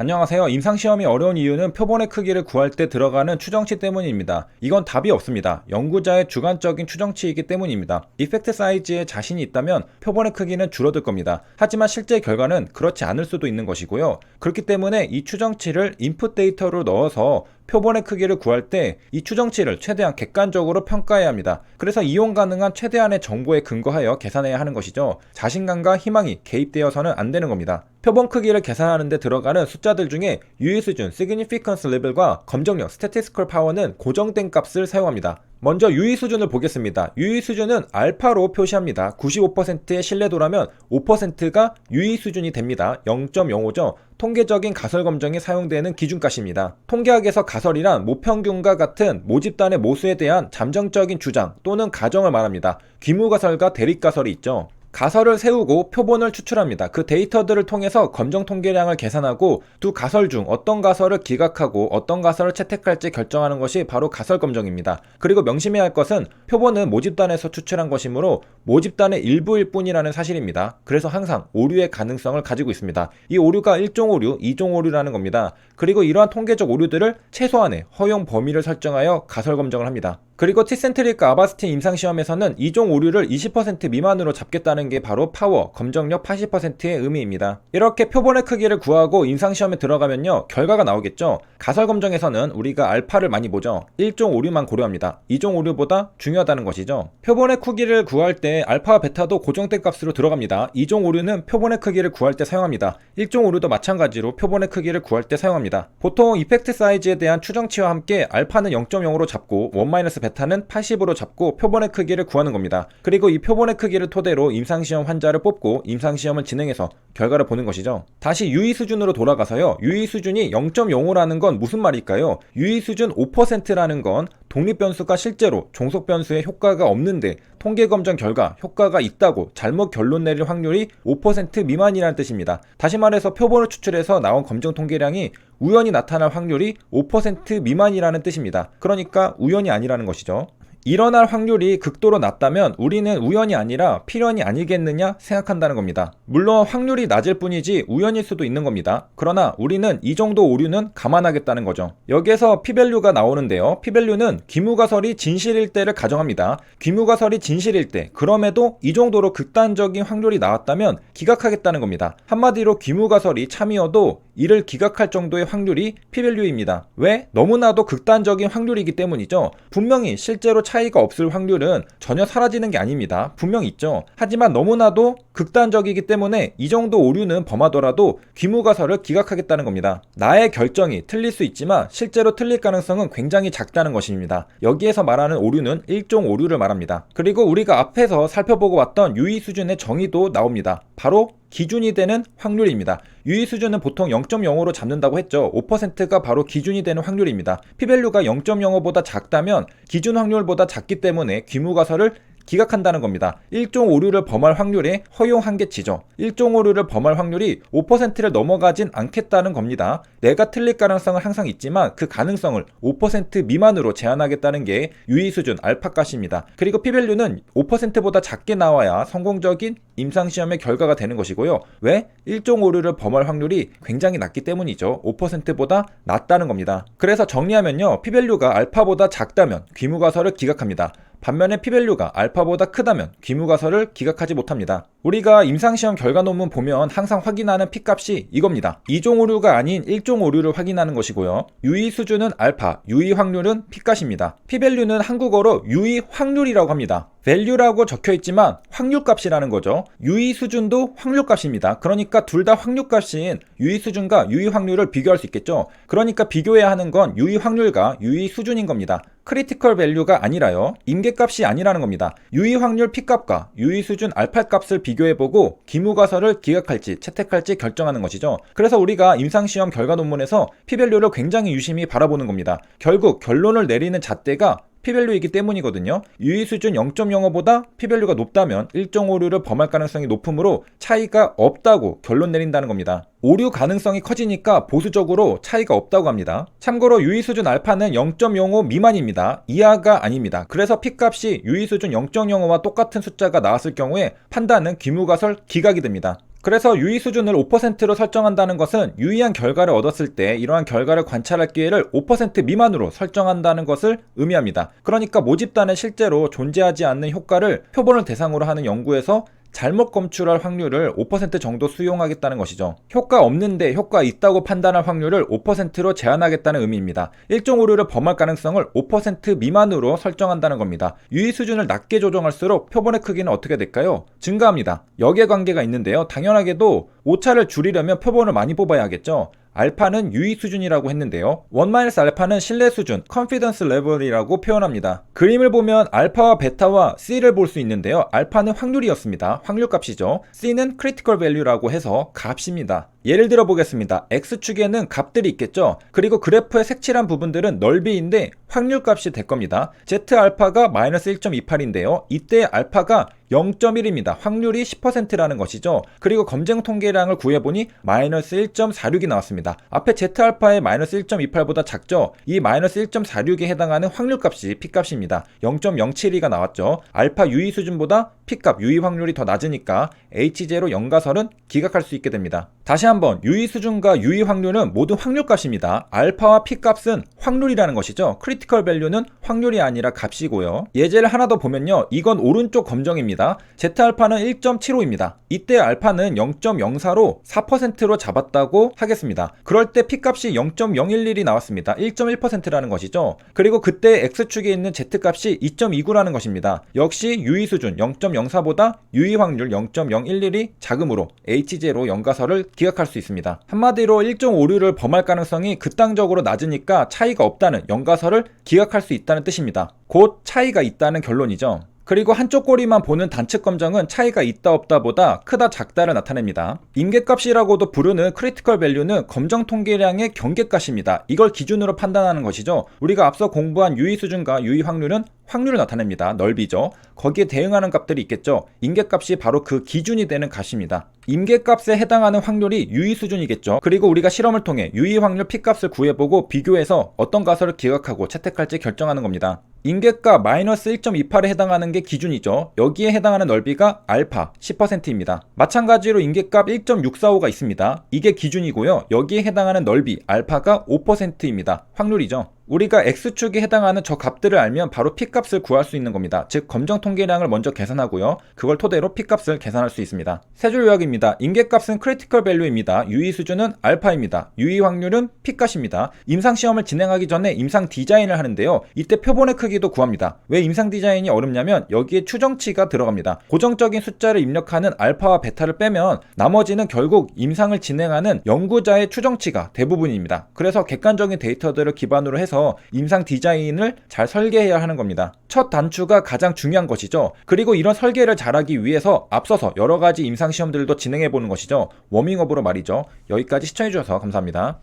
안녕하세요. 임상시험이 어려운 이유는 표본의 크기를 구할 때 들어가는 추정치 때문입니다. 이건 답이 없습니다. 연구자의 주관적인 추정치이기 때문입니다. 이펙트 사이즈에 자신이 있다면 표본의 크기는 줄어들 겁니다. 하지만 실제 결과는 그렇지 않을 수도 있는 것이고요. 그렇기 때문에 이 추정치를 인풋 데이터로 넣어서 표본의 크기를 구할 때 이 추정치를 최대한 객관적으로 평가해야 합니다. 그래서 이용 가능한 최대한의 정보에 근거하여 계산해야 하는 것이죠. 자신감과 희망이 개입되어서는 안 되는 겁니다. 표본 크기를 계산하는 데 들어가는 숫자들 중에 유의수준 significance level과 검정력 statistical power는 고정된 값을 사용합니다. 먼저 유의수준을 보겠습니다. 유의수준은 알파로 표시합니다. 95%의 신뢰도라면 5%가 유의수준이 됩니다. 0.05죠. 통계적인 가설 검정에 사용되는 기준값입니다. 통계학에서 가설이란 모평균과 같은 모집단의 모수에 대한 잠정적인 주장 또는 가정을 말합니다. 귀무가설과 대립가설이 있죠. 가설을 세우고 표본을 추출합니다. 그 데이터들을 통해서 검정 통계량을 계산하고 두 가설 중 어떤 가설을 기각하고 어떤 가설을 채택할지 결정하는 것이 바로 가설 검정입니다. 그리고 명심해야 할 것은 표본은 모집단에서 추출한 것이므로 모집단의 일부일 뿐이라는 사실입니다. 그래서 항상 오류의 가능성을 가지고 있습니다. 이 오류가 1종 오류, 2종 오류라는 겁니다. 그리고 이러한 통계적 오류들을 최소한의 허용 범위를 설정하여 가설 검정을 합니다. 그리고 티센트릭과 아바스틴 임상시험에서는 2종 오류를 20% 미만으로 잡겠다는 게 바로 파워, 검정력 80%의 의미입니다. 이렇게 표본의 크기를 구하고 임상시험에 들어가면요, 결과가 나오겠죠. 가설 검정에서는 우리가 알파를 많이 보죠. 1종 오류만 고려합니다. 2종 오류보다 중요하다는 것이죠. 표본의 크기를 구할 때 알파와 베타도 고정된 값으로 들어갑니다. 2종 오류는 표본의 크기를 구할 때 사용합니다. 1종 오류도 마찬가지로 표본의 크기를 구할 때 사용합니다. 보통 이펙트 사이즈에 대한 추정치와 함께 알파는 0.0으로 잡고 1- 베타는 80으로 잡고 표본의 크기를 구하는 겁니다. 그리고 이 표본의 크기를 토대로 임상시험 환자를 뽑고 임상시험을 진행해서 결과를 보는 것이죠. 다시 유의수준으로 돌아가서요. 유의수준이 0.05라는 건 무슨 말일까요? 유의수준 5%라는 건 독립변수가 실제로 종속변수에 효과가 없는데 통계검정 결과 효과가 있다고 잘못 결론 내릴 확률이 5% 미만이라는 뜻입니다. 다시 말해서 표본을 추출해서 나온 검정 통계량이 우연히 나타날 확률이 5% 미만이라는 뜻입니다. 그러니까 우연이 아니라는 것이죠. 일어날 확률이 극도로 낮다면 우리는 우연이 아니라 필연이 아니겠느냐 생각한다는 겁니다. 물론 확률이 낮을 뿐이지 우연일 수도 있는 겁니다. 그러나 우리는 이 정도 오류는 감안하겠다는 거죠. 여기에서 P밸류가 나오는데요. P밸류는 귀무가설이 진실일 때를 가정합니다. 귀무가설이 진실일 때, 그럼에도 이 정도로 극단적인 확률이 나왔다면 기각하겠다는 겁니다. 한마디로 귀무가설이 참이어도 이를 기각할 정도의 확률이 P밸류입니다. 왜? 너무나도 극단적인 확률이기 때문이죠. 분명히 실제로 차이가 없을 확률은 전혀 사라지는 게 아닙니다. 분명 있죠. 하지만 너무나도 극단적이기 때문에 이 정도 오류는 범하더라도 귀무가설을 기각하겠다는 겁니다. 나의 결정이 틀릴 수 있지만 실제로 틀릴 가능성은 굉장히 작다는 것입니다. 여기에서 말하는 오류는 1종 오류를 말합니다. 그리고 우리가 앞에서 살펴보고 왔던 유의 수준의 정의도 나옵니다. 바로 기준이 되는 확률입니다. 유의 수준은 보통 0.05로 잡는다고 했죠. 5%가 바로 기준이 되는 확률입니다. P밸류가 0.05보다 작다면 기준 확률보다 작기 때문에 귀무가설을 기각한다는 겁니다. 1종 오류를 범할 확률의 허용 한계치죠. 1종 오류를 범할 확률이 5%를 넘어가진 않겠다는 겁니다. 내가 틀릴 가능성은 항상 있지만 그 가능성을 5% 미만으로 제한하겠다는 게 유의 수준 알파값입니다. 그리고 P밸류는 5%보다 작게 나와야 성공적인 임상시험의 결과가 되는 것이고요. 왜? 1종 오류를 범할 확률이 굉장히 낮기 때문이죠. 5%보다 낮다는 겁니다. 그래서 정리하면요. P밸류가 알파보다 작다면 귀무가설을 기각합니다. 반면에 P밸류가 알파보다 크다면 귀무가설을 기각하지 못합니다. 우리가 임상시험 결과 논문 보면 항상 확인하는 P값이 이겁니다. 2종 오류가 아닌 1종 오류를 확인하는 것이고요. 유의 수준은 알파, 유의 확률은 P값입니다. P밸류는 한국어로 유의 확률이라고 합니다. value라고 적혀있지만 확률값이라는 거죠. 유의 수준도 확률값입니다. 그러니까 둘 다 확률값인 유의 수준과 유의 확률을 비교할 수 있겠죠. 그러니까 비교해야 하는 건 유의 확률과 유의 수준인 겁니다. 크리티컬 밸류가 아니라요. 임계값이 아니라는 겁니다. 유의 확률 P값과 유의 수준 알파 값을 비교해보고 귀무가설을 기각할지 채택할지 결정하는 것이죠. 그래서 우리가 임상시험 결과 논문에서 P밸류를 굉장히 유심히 바라보는 겁니다. 결국 결론을 내리는 잣대가 P밸류이기 때문이거든요. 유의 수준 0.05보다 P밸류가 높다면 1종 오류를 범할 가능성이 높으므로 차이가 없다고 결론 내린다는 겁니다. 오류 가능성이 커지니까 보수적으로 차이가 없다고 합니다. 참고로 유의 수준 알파는 0.05 미만입니다. 이하가 아닙니다. 그래서 P값이 유의 수준 0.05와 똑같은 숫자가 나왔을 경우에 판단은 귀무가설 기각이 됩니다. 그래서 유의 수준을 5%로 설정한다는 것은 유의한 결과를 얻었을 때 이러한 결과를 관찰할 기회를 5% 미만으로 설정한다는 것을 의미합니다. 그러니까 모집단에 실제로 존재하지 않는 효과를 표본을 대상으로 하는 연구에서 잘못 검출할 확률을 5% 정도 수용하겠다는 것이죠. 효과 없는데 효과 있다고 판단할 확률을 5%로 제한하겠다는 의미입니다. 일종 오류를 범할 가능성을 5% 미만으로 설정한다는 겁니다. 유의 수준을 낮게 조정할수록 표본의 크기는 어떻게 될까요? 증가합니다. 역의 관계가 있는데요. 당연하게도 오차를 줄이려면 표본을 많이 뽑아야 하겠죠. 알파는 유의 수준이라고 했는데요. 1-알파는 신뢰 수준, confidence level이라고 표현합니다. 그림을 보면 알파와 베타와 C를 볼 수 있는데요. 알파는 확률이었습니다. 확률값이죠. C는 critical value라고 해서 값입니다. 예를 들어 보겠습니다. X축에는 값들이 있겠죠. 그리고 그래프의 색칠한 부분들은 넓이인데 확률값이 될 겁니다. Z알파가 마이너스 1.28인데요. 이때 알파가 0.1입니다. 확률이 10%라는 것이죠. 그리고 검증 통계량을 구해보니 마이너스 1.46이 나왔습니다. 앞에 Z알파의 마이너스 1.28보다 작죠? 이 마이너스 1.46에 해당하는 확률값이 P값입니다. 0.072가 나왔죠. 알파 유의 수준보다 P값 유의 확률이 더 낮으니까 H0 연가설은 기각할 수 있게 됩니다. 다시 한번 유의 수준과 유의 확률은 모두 확률값입니다. 알파와 P값은 확률이라는 것이죠. 크리티컬 밸류는 확률이 아니라 값이고요. 예제를 하나 더 보면요. 이건 오른쪽 검정입니다. Z알파는 1.75입니다. 이때 알파는 0.04로 4%로 잡았다고 하겠습니다. 그럴 때 P값이 0.011이 나왔습니다. 1.1%라는 것이죠. 그리고 그때 X축에 있는 Z값이 2.29라는 것입니다. 역시 유의 수준 0.04보다 유의 확률 0.011이 작으므로 H0 연가설을 기각할 수 있습니다. 한마디로 일종 오류를 범할 가능성이 극단적으로 낮으니까 차이가 없다는 연가설을 기각할 수 있다는 뜻입니다. 곧 차이가 있다는 결론이죠. 그리고 한쪽 꼬리만 보는 단측 검정은 차이가 있다 없다 보다 크다 작다를 나타냅니다. 임계값이라고도 부르는 크리티컬 밸류는 검정 통계량의 경계값입니다. 이걸 기준으로 판단하는 것이죠. 우리가 앞서 공부한 유의 수준과 유의 확률은 확률을 나타냅니다. 넓이죠. 거기에 대응하는 값들이 있겠죠. 임계값이 바로 그 기준이 되는 값입니다. 임계값에 해당하는 확률이 유의 수준이겠죠. 그리고 우리가 실험을 통해 유의 확률 P값을 구해보고 비교해서 어떤 가설을 기각하고 채택할지 결정하는 겁니다. 임계값 마이너스 1.28에 해당하는 게 기준이죠. 여기에 해당하는 넓이가 알파 10%입니다. 마찬가지로 임계값 1.645가 있습니다. 이게 기준이고요. 여기에 해당하는 넓이 알파가 5%입니다. 확률이죠. 우리가 X축에 해당하는 저 값들을 알면 바로 P값을 구할 수 있는 겁니다. 즉 검정 통계량을 먼저 계산하고요. 그걸 토대로 P값을 계산할 수 있습니다. 세 줄 요약입니다. 임계값은 크리티컬 밸류입니다. 유의 수준은 알파입니다. 유의 확률은 P값입니다. 임상시험을 진행하기 전에 임상 디자인을 하는데요. 이때 표본의 크기도 구합니다. 왜 임상 디자인이 어렵냐면 여기에 추정치가 들어갑니다. 고정적인 숫자를 입력하는 알파와 베타를 빼면 나머지는 결국 임상을 진행하는 연구자의 추정치가 대부분입니다. 그래서 객관적인 데이터들을 기반으로 해서 임상 디자인을 잘 설계해야 하는 겁니다. 첫 단추가 가장 중요한 것이죠. 그리고 이런 설계를 잘하기 위해서 앞서서 여러 가지 임상 시험들도 진행해 보는 것이죠. 워밍업으로 말이죠. 여기까지 시청해 주셔서 감사합니다.